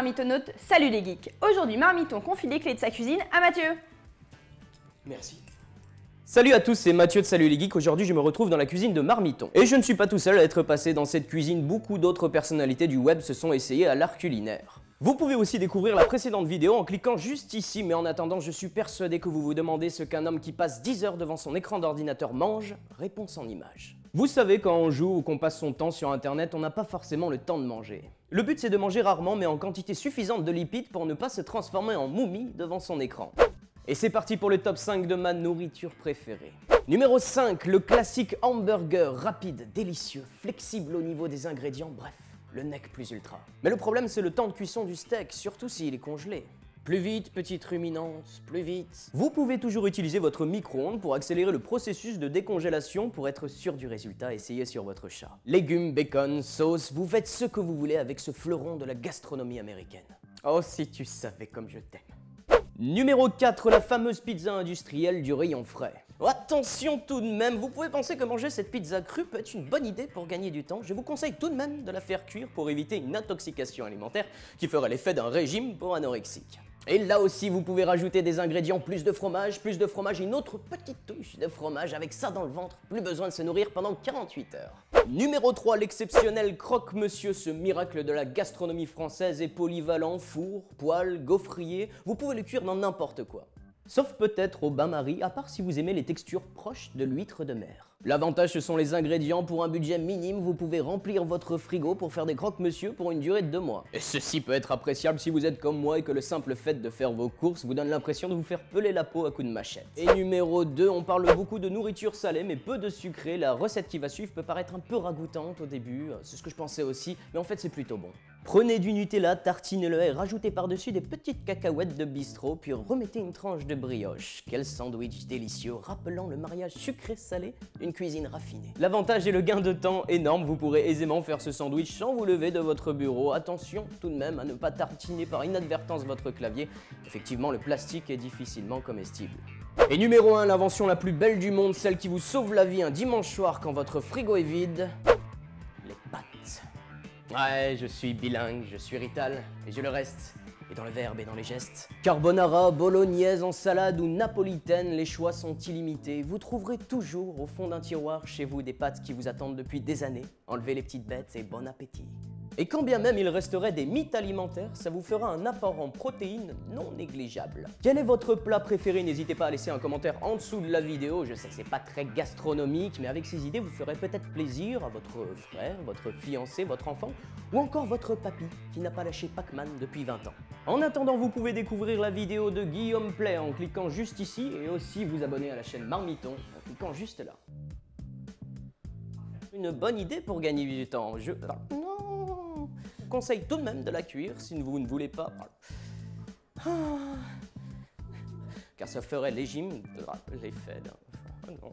marmitonautes, salut les geeks. Aujourd'hui, Marmiton confie les clés de sa cuisine à Mathieu. Merci. Salut à tous, c'est Mathieu de Salut les Geeks. Aujourd'hui, je me retrouve dans la cuisine de Marmiton. Et je ne suis pas tout seul à être passé dans cette cuisine, beaucoup d'autres personnalités du web se sont essayées à l'art culinaire. Vous pouvez aussi découvrir la précédente vidéo en cliquant juste ici, mais en attendant, je suis persuadé que vous vous demandez ce qu'un homme qui passe 10 heures devant son écran d'ordinateur mange. Réponse en image. Vous savez, quand on joue ou qu'on passe son temps sur internet, on n'a pas forcément le temps de manger. Le but c'est de manger rarement mais en quantité suffisante de lipides pour ne pas se transformer en momie devant son écran. Et c'est parti pour le top 5 de ma nourriture préférée. Numéro 5, le classique hamburger rapide, délicieux, flexible au niveau des ingrédients, bref, le nec plus ultra. Mais le problème c'est le temps de cuisson du steak, surtout s'il est congelé. Plus vite, petite ruminante, plus vite. Vous pouvez toujours utiliser votre micro-ondes pour accélérer le processus de décongélation pour être sûr du résultat, essayez sur votre chat. Légumes, bacon, sauce, vous faites ce que vous voulez avec ce fleuron de la gastronomie américaine. Oh, si tu savais comme je t'aime. Numéro 4, la fameuse pizza industrielle du rayon frais. Attention tout de même, vous pouvez penser que manger cette pizza crue peut être une bonne idée pour gagner du temps. Je vous conseille tout de même de la faire cuire pour éviter une intoxication alimentaire qui ferait l'effet d'un régime pour anorexique. Et là aussi, vous pouvez rajouter des ingrédients, plus de fromage et une autre petite touche de fromage. Avec ça dans le ventre, plus besoin de se nourrir pendant 48 heures. Numéro 3, l'exceptionnel croque-monsieur, ce miracle de la gastronomie française est polyvalent, four, poêle, gaufrier, vous pouvez le cuire dans n'importe quoi. Sauf peut-être au bain-marie, à part si vous aimez les textures proches de l'huître de mer. L'avantage, ce sont les ingrédients. Pour un budget minime, vous pouvez remplir votre frigo pour faire des croque-monsieur pour une durée de 2 mois. Et ceci peut être appréciable si vous êtes comme moi et que le simple fait de faire vos courses vous donne l'impression de vous faire peler la peau à coups de machette. Et numéro 2, on parle beaucoup de nourriture salée mais peu de sucré. La recette qui va suivre peut paraître un peu ragoûtante au début, c'est ce que je pensais aussi, mais en fait c'est plutôt bon. Prenez du Nutella, tartinez-le et rajoutez par-dessus des petites cacahuètes de bistrot, puis remettez une tranche de brioche. Quel sandwich délicieux, rappelant le mariage sucré-salé d'une cuisine raffinée. L'avantage est le gain de temps énorme, vous pourrez aisément faire ce sandwich sans vous lever de votre bureau. Attention tout de même à ne pas tartiner par inadvertance votre clavier. Effectivement, le plastique est difficilement comestible. Et numéro 1, l'invention la plus belle du monde, celle qui vous sauve la vie un dimanche soir quand votre frigo est vide, les pâtes. Ouais, je suis bilingue, je suis rital, et je le reste, et dans le verbe et dans les gestes. Carbonara, bolognaise, en salade ou napolitaine, les choix sont illimités. Vous trouverez toujours au fond d'un tiroir chez vous des pâtes qui vous attendent depuis des années. Enlevez les petites bêtes et bon appétit. Et quand bien même il resterait des mythes alimentaires, ça vous fera un apport en protéines non négligeable. Quel est votre plat préféré? N'hésitez pas à laisser un commentaire en dessous de la vidéo. Je sais que c'est pas très gastronomique, mais avec ces idées, vous ferez peut-être plaisir à votre frère, votre fiancé, votre enfant, ou encore votre papy qui n'a pas lâché Pac-Man depuis 20 ans. En attendant, vous pouvez découvrir la vidéo de Guillaume Play en cliquant juste ici, et aussi vous abonner à la chaîne Marmiton en cliquant juste là. Une bonne idée pour gagner du temps. Je conseille tout de même de la cuire si vous ne voulez pas. Car ça ferait l'effet d'un... Oh non.